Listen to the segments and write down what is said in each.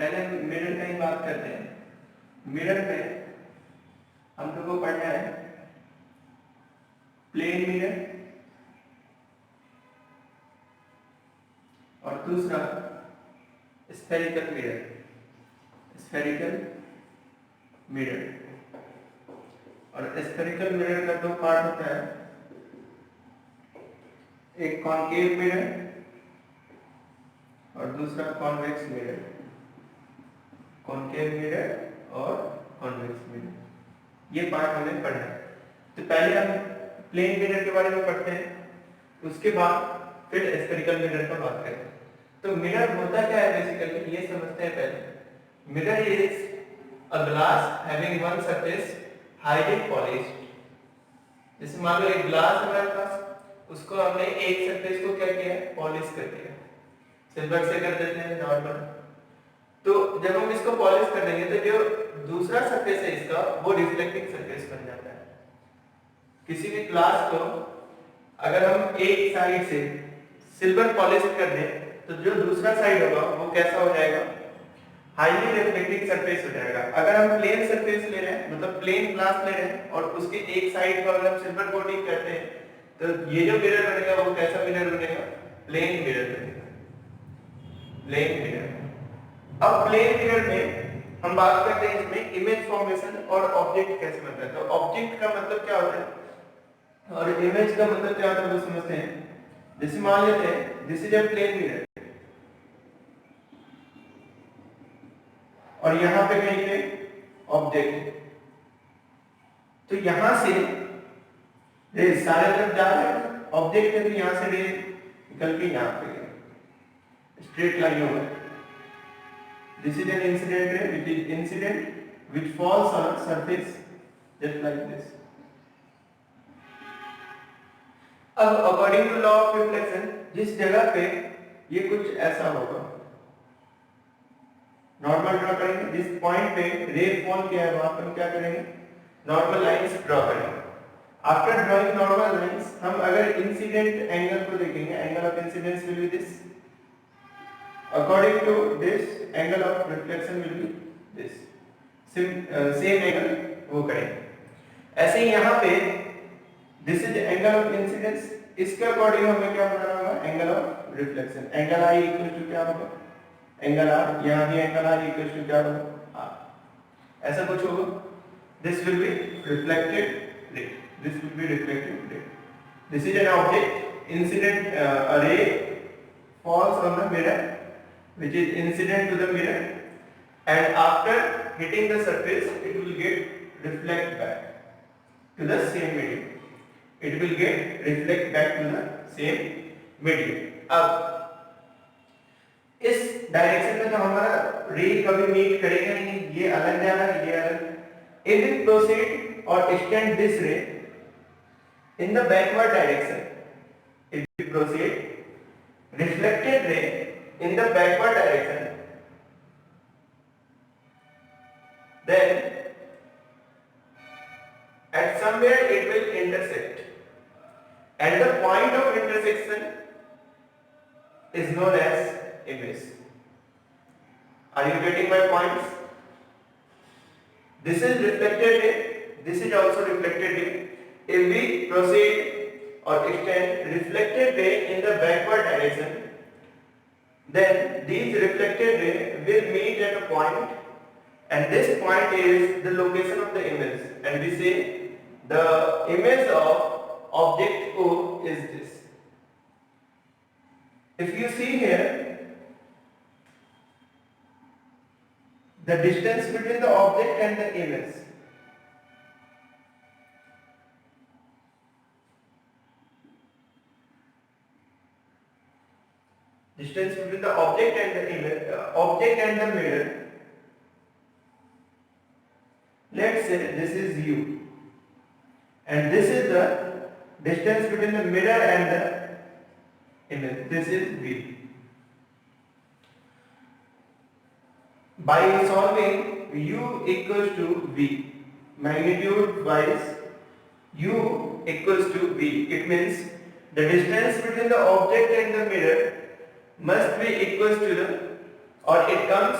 पहले मिरर का ही बात करते हैं। मिरर में हम लोग को पढ़ना है प्लेन मिरर और दूसरा स्फेरिकल मिरर। स्फेरिकल मिरर और स्फेरिकल मिरर का दो पार्ट होता है, एक कॉनकेव मिरर और दूसरा कॉन्वेक्स मिरर। कॉनकेव मिरर और कॉन्वेक्स मिरर, ये पार्ट हमें पढ़ना है। तो पहले हम प्लेन मिरर के बारे में पढ़ते हैं, उसके बाद फिर स्फेरिकल मिरर का बात करते हैं। तो मिरर होता क्या है बेसिकली, ये समझते हैं पहले। Mirror is a glass having one surface highly polished. जैसे मान लो एक ग्लास है हमारे पास, उसको हमने एक सरफेस को क्या किया है, पॉलिश कर दिया। सिल्वर से कर देते हैं नॉर्मल। तो जब हम इसको पॉलिश कर देंगे तो जो दूसरा सरफेस है इसका, वो रिफ्लेक्टिंग सरफेस बन जाता है। किसी भी ग्लास को अगर हम एक साइड से सिल्वर पॉलिश कर दें तो जो दूसरा साइड होगा वो कैसा हो जाएगा, हाईली रिफ्लेक्टिंग सरफेस हो जाएगा। अगर हम प्लेन सरफेस ले रहे हैं, मतलब प्लेन ग्लास ले रहे हैं और उसके एक साइड को अगर हम सिल्वर कोटिंग करते हैं तो ये जो मिरर बनेगा वो कैसा मिरर बनेगा, प्लेन मिरर बनेगा। Plane mirror. अब प्लेन मिरर में हम बात करते हैं इसमें इमेज फॉर्मेशन और ऑब्जेक्ट कैसे बनता है। तो ऑब्जेक्ट का मतलब क्या होता है और इमेज का मतलब क्या होता है वो समझते हैं। जैसे मान लेते हैं this is a plane mirror और यहां पे कहीं पे ऑब्जेक्ट, तो यहां से रे सारे तरफ जा रहे हैं, ऑब्जेक्ट है तो यहां से रे निकल के यहां पे गया, स्ट्रेट लाइन होगा। This is an incident ray, which is incident which falls on a surface just like this. अब according to law of reflection, जिस जगह पे ये कुछ ऐसा होगा, नॉर्मल ड्रॉ करेंगे। जिस पॉइंट पे रे फॉल किया है वहां पर हम क्या करेंगे, नॉर्मल लाइंस ड्रॉ करेंगे। आफ्टर ड्रॉइंग नॉर्मल लाइंस, हम अगर इंसिडेंट एंगल को देखेंगे, angle of incidence will be this, according to this angle of reflection will be this, same angle वो करेंगे। ऐसे ही यहाँ पे this is angle of incidence, इसके अकॉर्डिंग हमें क्या बनाना होगा, angle of reflection. Angle I equal to क्या होगा, एंगल आर, यहाँ भी एंगल आर इक्वल टू क्या होगा, आर। ऐसा कुछ होगा। this will be reflected ray, this will be reflected ray। this is an object incident, a ray falls on the mirror which is incident to the mirror, and after hitting the surface it will get reflect back to the same medium, it will get reflect back to the same medium। अब इस direction में तो हमारा रे कभी meet करेगा नहीं, ये अलग जा रहा है, ये अलग। if it proceed or extend this ray in the backward direction, if we proceed reflected ray in the backward direction, then at somewhere it will intersect, and the point of intersection is known as image। Are you getting my points? This is reflected ray, this is also reflected ray। if we proceed or extend reflected ray in the backward direction, then these reflected ray will meet at a point, and this point is the location of the image, and we say the image of object O is this। if you see here, the distance between the object and the image, distance between the object and the image, object and the mirror, let's say this is u, and this is the distance between the mirror and the image, this is v। by solving u equals to v, magnitude wise u equals to v, it means the distance between the object and the mirror must be equals to the, or it comes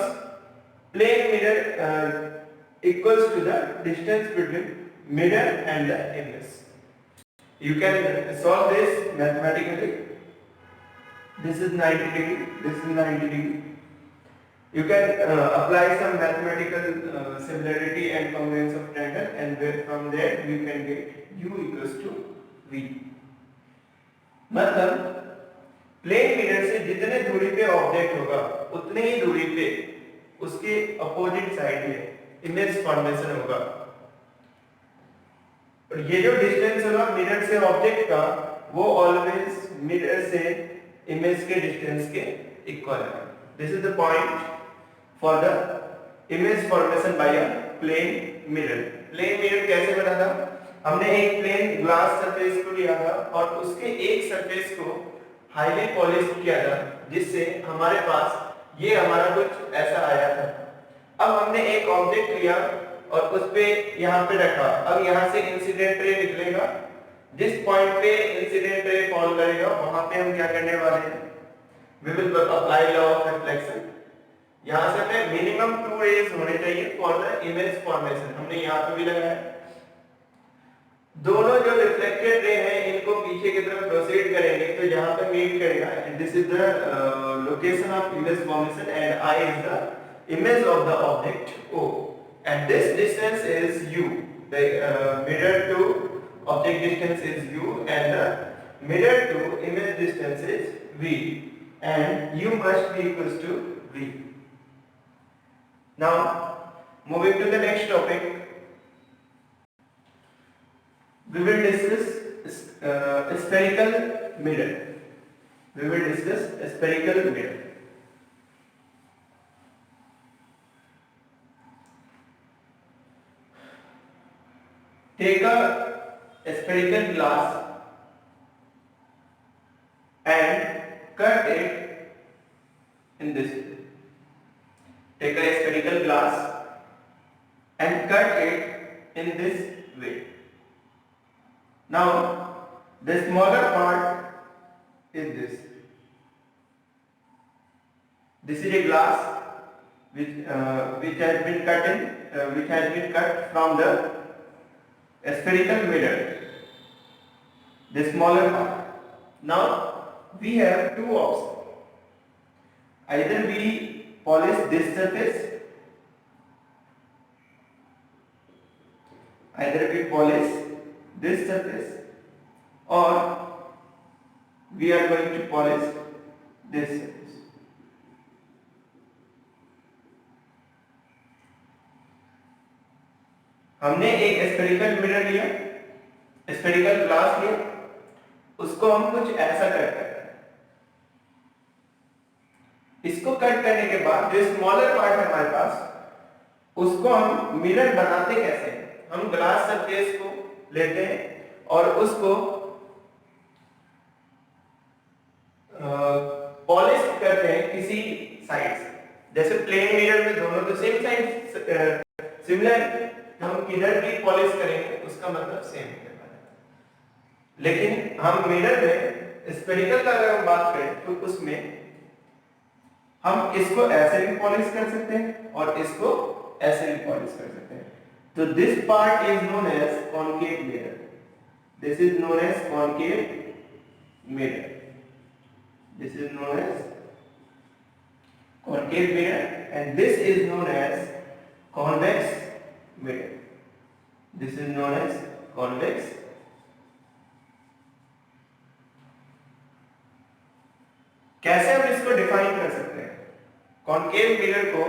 plane mirror equals to the distance between mirror and the image. You can solve this mathematically. This is 90 degree, this is 90 degree. You can apply some mathematical similarity and congruence of triangle, and from there you can get u equals to v. मतलब plane mirror से जितने दूरी पे object होगा उतने ही दूरी पे उसके अपोजिट साइड में इमेज फॉर्मेशन होगा, और ये जो डिस्टेंस होगा मिरर से ऑब्जेक्ट का वो ऑलवेज मिरर से इमेज के डिस्टेंस के इक्वल है. This is the point for the image formation by a plane mirror. Plane mirror कैसे बना था? हमने एक प्लेन ग्लास सरफेस को लिया था और उसके एक सरफेस को हाईली पॉलिश किया था, जिससे हमारे पास ये हमारा कुछ ऐसा आया था. अब हमने एक ऑब्जेक्ट लिया और उस पे यहाँ पे रखा. अब यहाँ से इंसिडेंट रे निकलेगा. जिस पॉइंट पे इंसिडेंट रे फॉल करेगा वहां पे हम क्या करने वाले हैं? We will apply law of reflection. यहाँ से हमें मिनिमम 2 रेज होने चाहिए फॉर द इमेज फॉर्मेशन. हमने यहाँ पे भी लगाया. दोनों जो रिफ्लेक्टेड रे हैं इनको पीछे की तरफ प्रोसीड करेंगे तो यहाँ पे मीट करेगा. This is the location of image formation and I is the image of the object O, and this distance is u. The mirror to object distance is u and the mirror to image distance is v, and u must be equals to v. Now moving to the next topic, we will discuss spherical mirror. We will discuss spherical mirror. Take a spherical glass and cut it in this way. Take a spherical glass and cut it in this way. Now the smaller part is this. This is a glass which has been cut from the spherical mirror, the smaller part. Now we have two options. Either we polish this surface, or we are going to polish this surface. हमने एक spherical mirror लिया, spherical glass लिया, उसको हम कुछ ऐसा cut करते हैं. इसको कट करने के बाद जो स्मॉलर पार्ट है हमारे पास उसको हम मिरर बनाते कैसे हैं? हम ग्लास सरफेस को लेते हैं और उसको पॉलिश करते हैं किसी साइड से. जैसे प्लेन मिरर में दोनों तो सेम साइड सिमिलर, हम किधर भी पॉलिश करेंगे उसका मतलब सेम है. लेकिन हम मिरर में स्फेरिकल का अगर हम बात करें तो उसमें हम इसको ऐसे भी पॉलिश कर सकते हैं और इसको ऐसे भी पॉलिश कर सकते हैं. तो this part is known as concave mirror. This is known as concave mirror. This is known as concave mirror and this is known as convex mirror. This is known as convex. कैसे हम इसको define कर सकते हैं? Concave mirror को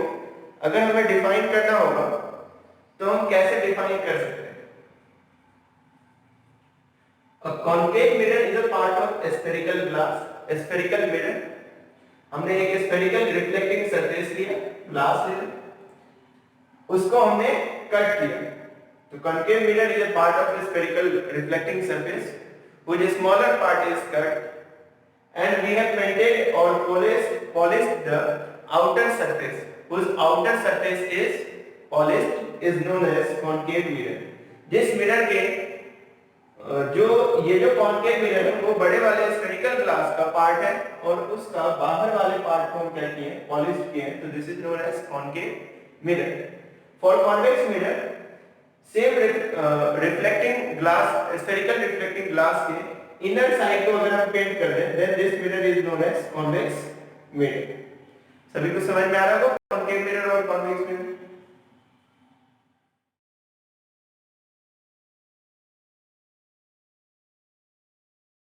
अगर हमें define करना होगा तो हम कैसे डिफाइन कर सकते हैं? A concave mirror is a part of spherical glass. Spherical mirror, हमने एक स्फेरिकल रिफ्लेक्टिंग सरफेस लिया, ग्लास लिया, उसको हमने कट किया. तो concave mirror is a part of spherical reflecting surface whose smaller part is cut and we have painted or polished the outer surface whose outer surface is polished is known as concave mirror. जिस mirror के जो ये जो concave mirror है वो बड़े वाले spherical glass का पार्ट है और उसका बाहर वाले पार्ट को हम क्या किए? पॉलिश किए. तो this is known as concave mirror. For convex mirror, same reflecting glass, spherical reflecting glass के inner side को अगर हम paint कर दें, then this mirror is known as convex mirror. सभी को समझ में आ रहा होगा concave mirror और convex mirror?